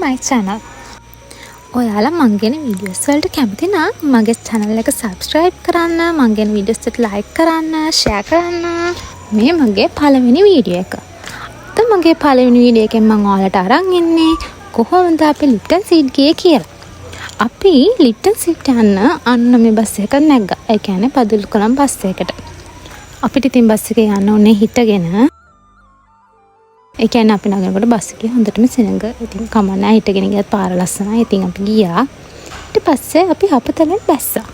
my channel. ඔයාලා මං ගෙන වීඩියෝස් වලට කැමති නම් මගේ channel එක subscribe කරන්න, මං ගෙන වීඩියෝස් වලට like කරන්න, share කරන්න. මේ මගේ පළවෙනි වීඩියෝ එක. අද මගේ පළවෙනි වීඩියෝ එකෙන් මං ඔයාලට අරන් ඉන්නේ කොහොමද අපි ලිප්ටන් සීඩ් ගියේ කියලා. අපි ලිප්ටන් සීඩ් යන්න අන්න මේ බස් එක නැග්ගා. ඒ කියන්නේ පදුල්කුලම් බස් එකකට. අපිට ඉතින් බස් එකේ යන්න ඕනේ හිටගෙන. ඒ කියන්නේ අපි නගනකොට බස් එකේ හොඳටම සෙනඟ. ඉතින් කමන්න හිටගෙන ගියත් පාර ලස්සනයි. ඉතින් අපි ගියා. ඊට පස්සේ අපි හපතලෙන් බැස්සා.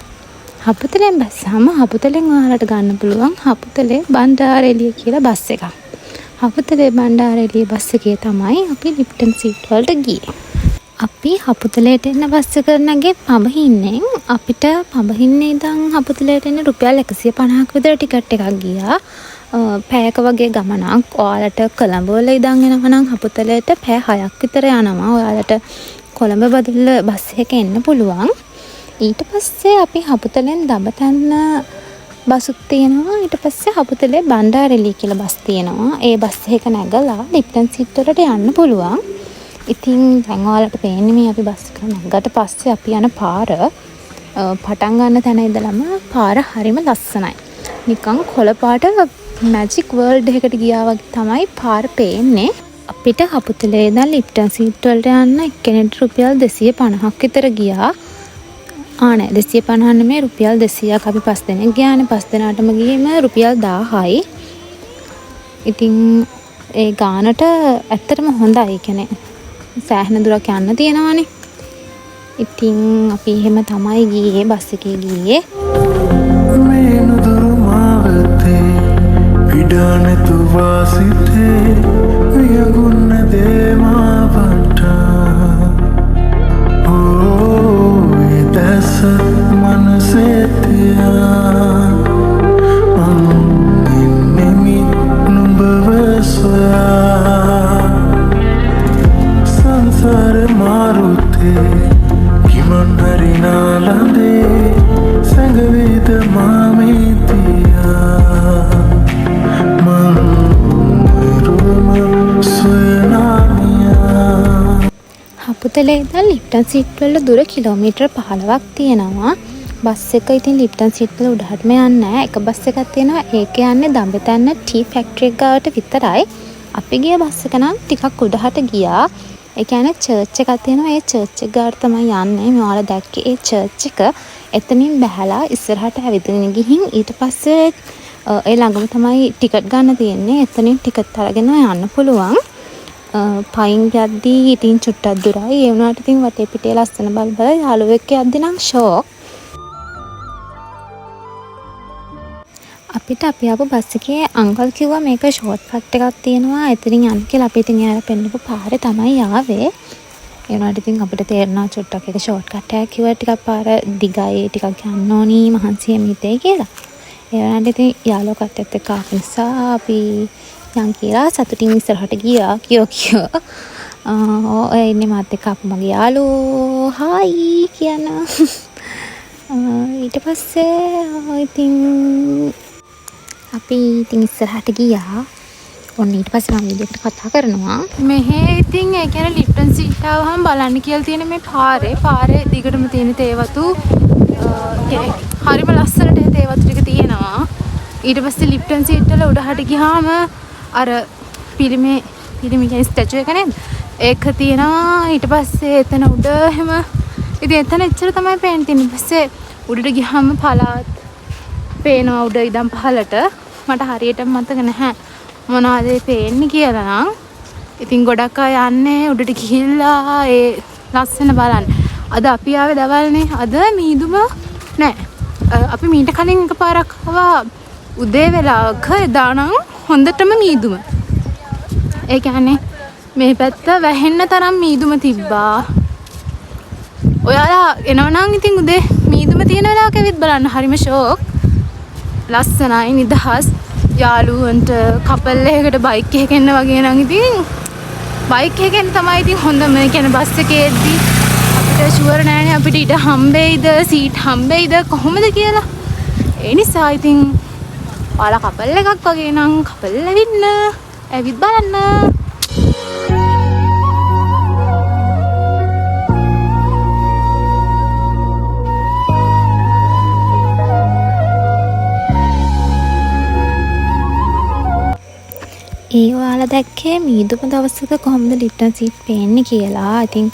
හපතලෙන් බැස්සාම හපතලෙන් ඔයාලට ගන්න පුළුවන් හපතලේ බණ්ඩාරඑළිය කියලා බස් එකක්. හපතලේ බණ්ඩාරඑළිය බස් එකේ තමයි අපි ලිප්ටන් සීඩ් වලට ගියේ. අපි හපුතලේට එන්න බස් එක නැගේ පඹහින්නෙන් අපිට පඹහින්නේ ඉඳන් හපුතලේට එන්න රුපියල් 150ක් විතර ටිකට් එකක් ගියා. පැයක වගේ ගමනක්. ඔයාලට කොළඹ වල ඉඳන් එනවා නම් හපුතලේට පැය 6ක් විතර යනවා. ඔයාලට කොළඹ බදුල්ල බස් එකක එන්න පුළුවන්. ඊට පස්සේ අපි හපුතලෙන් දඹතැන්න බසුත් තියෙනවා. ඊට පස්සේ හපුතලේ බණ්ඩාරඑළිය කියලා බස් තියෙනවා. ඒ බස් එක නැගලා ලිප්ටන් සීඩ් වලට යන්න පුළුවන්. ඉතින් දැන් ඔයාලට පේන්නේ මේ අපි බස් එක නැග්ගට පස්සේ අපි යන පාර පටන් ගන්න තැන ඉඳලම පාර හරිම ලස්සනයි. නිකන් කොළ පාට මැජික් වර්ල්ඩ් එකකට ගියා වගේ තමයි පාර පේන්නේ. අපිට හපුතලේ ඉඳන් ලිප්ටන් සීඩ් වලට යන්න එක්කෙනෙක්ට රුපියල් 250ක් විතර ගියා. නෑ 250 නෙමෙයි රුපියල් 200ක් අපි 5 දෙනෙක් ගියානේ. 5 දෙනාටම ගියේම රුපියල් 1000යි. ඉතින් ඒ ගානට ඇත්තටම හොඳයි. කියන්නේ සෑහෙන දුරක් යන්න තියෙනවානේ. ඉතින් අපි එහෙම තමයි ගියේ බස් එකේ ගියේ. මේ නුදුරු මාවතේ විඩානේ තුවාසිතේ වියගුණ දේමාවට ඕ දැස මනසේ තියා ඉන්නෙමි නුඹව සොයා සංසාර මාරුතේ කිමන්දරිනාලදේ සංගවේද මාමිතියා මංරුම සොයනාමියා. හපුතලේ ඉඳන් ලිප්ටන් සීඩ් වල දුර කිලෝමීටර් 15ක් තියෙනවා. බස් එක ඉතින් ලිප්ටන් සීඩ් වල උඩහටම යන්නේ නැහැ. එක බස් එකක් තියෙනවා. ඒක යන්නේ දඹතැන්න ටී ෆැක්ටරි එක ගාවට විතරයි. අපි ගිය බස් එක නම් ටිකක් උඩහට ගියා. ඒ කියන්නේ චර්ච් එකක් තියෙනවා. ඒ චර්ච් එක ගාවට තමයි යන්නේ. මේ ඔයාලා දැක්කේ ඒ චර්ච් එක. එතනින් බැහැලා ඉස්සරහට ඇවිදගෙන ගිහින් ඊට පස්සේ ඒ ළඟම තමයි ටිකට් ගන්න තියෙන්නේ. එතනින් ටිකට් අරගෙන යන්න පුළුවන්. පයින් යද්දී ඉතින් චුට්ටක් දුරයි. ඒ වුණාට ඉතින් වටේ පිටේ ලස්සන බල යාළුවෙක් යද්දී නම් ෂෝක්. අපිට අපි ආපු බස් එකේ අංකල් කිව්වා මේක ෂෝට් කට් එකක් තියෙනවා. එතනින් යන්න කියලා. අපි ඉතින් එයාලා පෙන්නපු පාරේ තමයි ආවේ. ඒ වුණාට ඉතින් අපිට තේරෙනවා චුට්ටක් එක ෂෝට් කට් එකක් කිව්වා ටිකක් පාර දිගයි ටිකක් යන්න ඕනි මහන්සියෙන් හිතේ කියලා. ඒ වුණාට ඉතින් යාළුවෝ කට්ටියත් එක්ක ආපු නිසා අපි යන් කියලා සතුටින් ඉස්සරහට ගියා කියෝ. ඔය ඉන්නේ මාත් එක්ක ආපු මගේ යාළුවෝ හායි කියන. ඊට පස්සේ ඉතින් අපි ඉතින් ඉස්සරහට ගියා. ඔන්න ඊට පස්සේ මම විදිහට කතා කරනවා. මෙහෙ ඉතින් ඒ කියන්නේ ලිප්ටන් සීඩ් ආවහම බලන්න කියලා තියෙන මේ පාරේ දිගටම තියෙන තේවතු හරිම ලස්සනට තේවතු ටික තියෙනවා. ඊට පස්සේ ලිප්ටන් සීඩ් වල උඩහට ගියාම අර පිළිමේ කියන්නේ ස්ටැචු එක නේද? ඒක තියෙනවා. ඊට පස්සේ එතන උඩ එහෙම ඉතින් එතන එච්චර තමයි පේන්නේ. ඊට පස්සේ උඩට ගියාම පළාත් පේනවා උඩ ඉඳන් පහළට. මට හරියට මතක නැහැ මොනවද පේන්නේ කියලා නම්. ඉතින් ගොඩක් අය යන්නේ උඩට ගිහිල්ලා ඒ ලස්සන බලන්න. අද අපි ආවේ දවල්නේ. අද මීදුම නෑ. අපි මීට කලින් එකපාරක් ආවා උදේ වෙලාවක. එදා නම් හොඳටම මීදුම. ඒ කියන්නේ මේ පැත්ත වැහෙන්න තරම් මීදුම තිබ්බා. ඔයාලා එනවනම් ඉතින් උදේ මීදුම තියෙන වෙලාවක ඇවිත් බලන්න. හරිම ෂෝක්. ලස්සනයි නිදහස්. යාළුවන්ට කපල් එකකට බයික් එකක එන්න වගේ නම් ඉතින් බයික් එකෙන් තමයි ඉතින් හොඳම. ඒ කියන්නේ බස් එකේ එද්දි අපිට ෂුවර් නෑනේ අපිට ඉඩ හම්බෙයිද සීට් හම්බෙයිද කොහොමද කියලා. ඒ නිසා ඉතින් ඔයාලා කපල් එකක් වගේ නම් කපල් ඇවිත් බලන්න. ඒ ඔයාලා දැක්කේ මීදුම දවසක කොහොමද ලිප්ටන් සීට් පේන්නේ කියලා. ඉතින්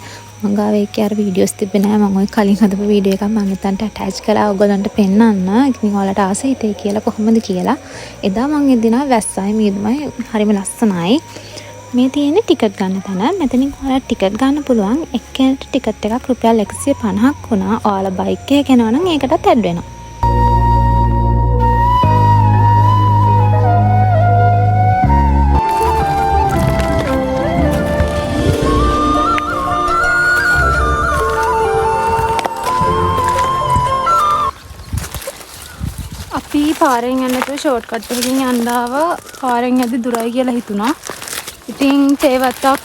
මං ගාව ඒකේ අර වීඩියෝස් තිබ්බේ නෑ. මම ওই කලින් හදපු වීඩියෝ එකක් මම එතනට ඇටච් කළා ඔයගොල්ලන්ට පෙන්නන්න. ඉතින් ඔයාලට ආස හිතේ කියලා කොහොමද කියලා. එදා මං එදිනා වැස්සයි මීදුමයි හරිම ලස්සනයි. මේ තියෙන්නේ ටිකට් ගන්න තැන. මෙතනින් ඔයාලට ටිකට් ගන්න පුළුවන්. එක්කෙනෙක්ට ටිකට් එකක් රුපියල් 150ක් වුණා. ඔයාලා බයික් එක යනවා නම් ඒකටත් ඇඩ් වෙනවා. අපි පාරෙන් යන්න නැතුව ෂෝට් කට් එකකින් යන්න ආවා. පාරෙන් යද්දි දුරයි කියලා හිතුණා. ඉතින් තේවත්තක්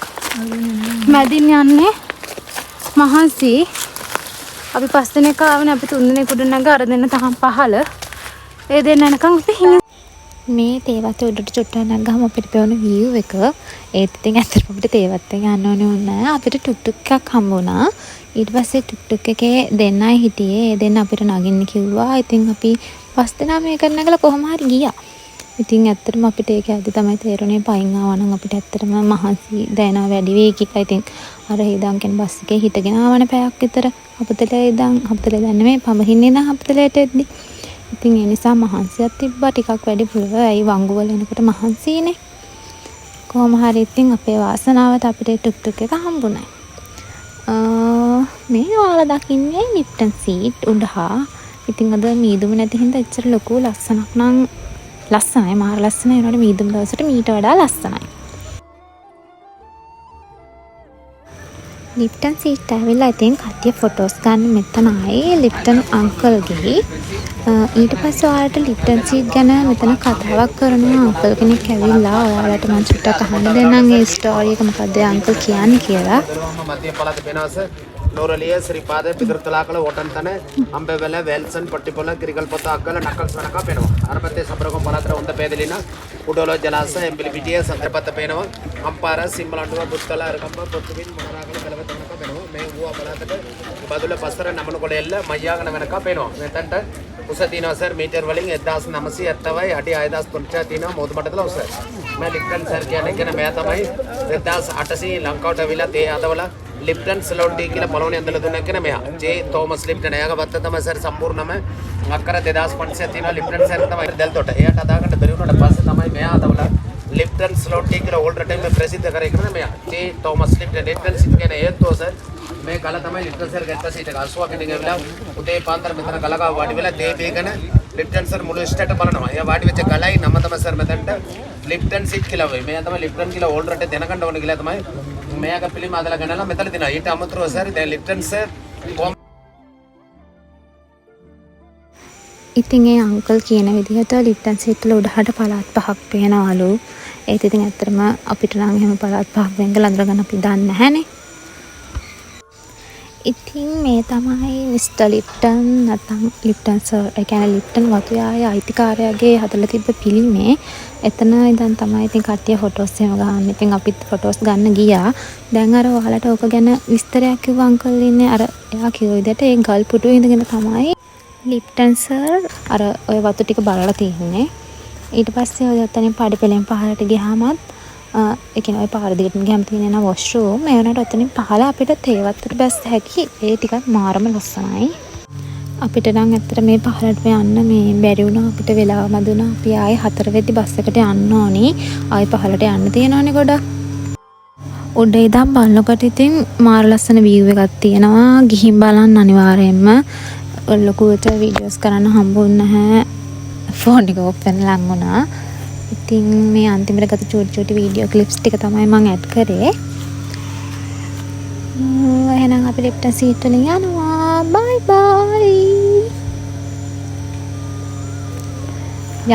මැදින් යන්නේ මහන්සි. අපි 5 දෙනෙක් ආවනේ. අපි 3 දෙනෙක් උඩ නැග අර දෙන්න තාම පහළ. ඒ දෙන්න යනකම් අපි හිමි. මේ තේවත්ත උඩට චුට්ටක් නැග්ගාම අපිට පේන view එක. ඒත් ඉතින් ඇත්තටම අපිට තේවත්තෙන් යන්න ඕනේ නැහැ. අපිට ටුක් ටුක් එකක් හම්බ වුණා. ඊට පස්සේ ටුක් ටුක් එකේ දෙන්නයි හිටියේ. ඒ දෙන්න අපිට නගින්න කිව්වා. ඉතින් අපි 5 දෙනා මේකට නැගලා කොහොම හරි ගියා. ඉතින් ඇත්තටම අපිට ඒක ඇද්දි තමයි තේරුනේ පයින් ආවා නම් අපිට ඇත්තටම මහන්සි දැනෙනවා වැඩි වෙයි කියලා. ඉතින් අර හේදන් කියන බස් එකේ හිටගෙන ආවනේ පැයක් විතර. අපතලේ දැන් නෙමෙයි පඹහින්නේ නම් අපතලේට එද්දි. ඉතින් ඒ නිසා මහන්සියක් තිබ්බා ටිකක් වැඩි පුළුව. ඇයි වංගු වල එනකොට මහන්සිනේ. කොහොම හරි ඉතින් අපේ වාසනාවට අපිට ටුක් ටුක් එක හම්බුණා. මේ ඔයාලා දකින්නේ ලිප්ටන් සීට් උඩහා. ඉතින් අද මීදුම නැති හින්දා එච්චර ලොකු ලස්සනක් නම් ලස්සනයි. මාර ලස්සනයි. ඒනොට මීදුම දවසට මීට වඩා ලස්සනයි. ලිප්ටන් සීට් ඇවිල්ලා ඉතින් කට්ටිය ෆොටෝස් ගන්න මෙතනයි ලිප්ටන් අංකල්ගේ. ඊට පස්සේ ඔයාලට ලිප්ටන් සීට් ගැන මෙතන කතාවක් කරනවා අංකල් කෙනෙක් ඇවිල්ලා. ඔයාලට මම චුට්ටක් අහන්න දෙන්නම් ඒ ස්ටෝරි එක මොකද්ද අංකල් කියන්නේ කියලා. මධ්‍ය පළාත වෙනස නෝරලිය ශ්‍රීපාද පිටරතලාකල වොටන්තන අම්බෙවැල වැල්සන් පොට්ටිපොළ කිරිකල්පොත අක්කල නකල් සනක පේනවා. අර පැත්තේ සබරගම් පළාතට හොඳ පේදලින උඩෝල ජලාශය එම්බිලි පිටිය සතරපත පේනවා. අම්පාර සිම්බලන්ඩුව පුත්කල අරකම්බ පොත්තුවින් මොනරාගල පෙළවතනක පේනවා. මේ ඌව පළාතට බදුල පස්තර නමනකොළ එල්ල මయ్యాගන වෙනක පේනවා. මෙතනට උස තියෙනවා සර් මීටර් වලින් 1970යි අඩි 6300 තියෙනවා මොහොත මට්ටමල උස. මේ ලිප්ටන් සර් කියන්නේ මෙයා තමයි 2800 ලංකාවට අවිලා තේ අදවල ලිප්ටන් ස්ලොට්ටි කියලා පළවෙනි අන්දල දුන්නා කියන මෙයා. ජේ තෝමස් ලිප්ටන් එයාගේ වත්ත තමයි සර් සම්පූර්ණම අක්කර 2500 තියෙනවා ලිප්ටන් සර් තමයි දෙල්තොට. එයාට අදාගන්න බැරි වුණාට පස්සේ තමයි මෙයා අදවල ලිප්ටන් ස්ලොට්ටි කියලා ඕල්ඩර් ටයිම් ප්‍රසිද්ධ කරේ කියන මෙයා. ජේ තෝමස් ලිප්ටන් ලිප්ටන් සිත් කියන ඒත්තෝ සර් මේ කල තමයි ලිප්ටන් සර් ගත්ත සීට 80 කෙනෙක් ඇවිල්ලා උදේ පාන්දර මෙතන කලගාව වාඩි වෙලා තේ බීගෙන ලිප්ටන් සර් මුළු ස්ටේට බලනවා. එයා වාඩි වෙච්ච කලයි නම තමයි සර් මෙතනට ලිප්ටන් සිත් කියලා වෙයි. මෙයා තමයි ලිප්ටන් කියලා ඕල්ඩර් ට දැනගන්න ඕන කියලා තමයි මෙයාගේ පිළිම අදලා ගන්නලා මෙතන දිනවා. ඊට අමතරව සර් දැන් ලිප්ටන් සර් ඉතින් ඒ අංකල් කියන විදිහට ලිප්ටන් සීට් වල උඩහට පළාත් 5ක් පේනවලු. ඒත් ඉතින් ඇත්තටම අපිට නම් එහෙම පළාත් 5ක් වෙන් කරලා අඳුරගන්න අපි දන්නේ නැහනේ. ඉතින් මේ තමයි මිස්ටර් ලිප්ටන් නැත්නම් ලිප්ටන් සර්. ඒ කියන්නේ ලිප්ටන් වතුයාගේ අයිතිකාරයාගේ හදලා තිබ්බ පිළිමේ. එතන ඉඳන් තමයි ඉතින් කට්ටිය ෆොටෝස් එහෙම ගන්න. ඉතින් අපිත් ෆොටෝස් ගන්න ගියා. දැන් අර ඔයාලට ඕක ගැන විස්තරයක් කිව්ව අංකල් ඉන්නේ. අර එයා කිව්ව විදිහට ඒ ගල් පුටුවේ ඉඳගෙන තමයි ලිප්ටන් සර් අර ඔය වතු ටික බලලා තියෙන්නේ. ඊට පස්සේ ඔය ඔතනින් පාඩපෙලෙන් පහළට ගියාමත් ඒ කියන්නේ ඔය පාර දිගටම ගියාම තියෙන නා වොෂ්රූම්. ඒ වුණාට ඔතනින් පහළ අපිට තේවත්තට බැස්ස හැකි. ඒ ටිකක් මාරම ලස්සනයි. අපිට නම් ඇත්තට මේ පහළට යන්න මේ බැරි වුණා. අපිට වෙලාව මදුණා. අපි ආයේ 4 වෙද්දි බස් එකට යන්න ඕනි. ආයේ පහළට යන්න තියෙනවනේ ගොඩක්. උඩ ඉඳන් බලනකොට ඉතින් මාර ලස්සන view එකක් තියෙනවා. ගිහින් බලන්න අනිවාර්යයෙන්ම. ලොකුවට වීඩියෝස් කරන්න හම්බුන්නේ නැහැ. ෆෝන් එක ඔෆ් වෙලා ලං වුණා. ඉතින් මේ අන්තිමට ගත චූටි වීඩියෝ ක්ලිප්ස් ටික තමයි මම ඇඩ් කරේ. එහෙනම් අපි ලිප්ටන් සීට් වලින් යනවා. බයි බයි.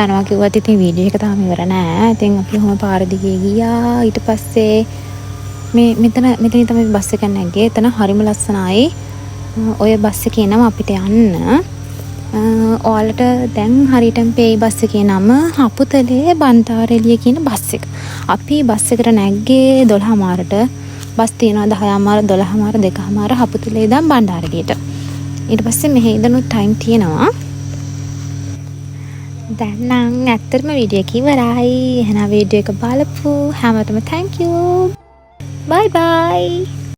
යනවා කිව්වත් ඉතින් වීඩියෝ එක තාම ඉවර නෑ. ඉතින් අපි කොහොම පාර දිගේ ගියා. ඊට පස්සේ මෙතන තමයි බස් එක නැග්ගේ. එතන හරිම ලස්සනයි. ඔය බස් එකේ නම අපිට යන්න. ඔයාලට දැන් හරියටම පේයි බස් එකේ නම හපුතලේ බන්ටාරෙලිය කියන බස් එක. අපි බස් එකට නැග්ගේ 12:00ට. බස් තියෙනවා 10:00, 12:00, 2:00 හපුතලේ ඉඳන් බණ්ඩාරගේට. ඊට පස්සේ මෙහෙ ඉඳන් ටයිම් තියෙනවා. දැන් නම් ඇත්තටම වීඩියෝ එක ඉවරයි. එහෙනම් වීඩියෝ එක බලපු හැමෝටම thank you. bye bye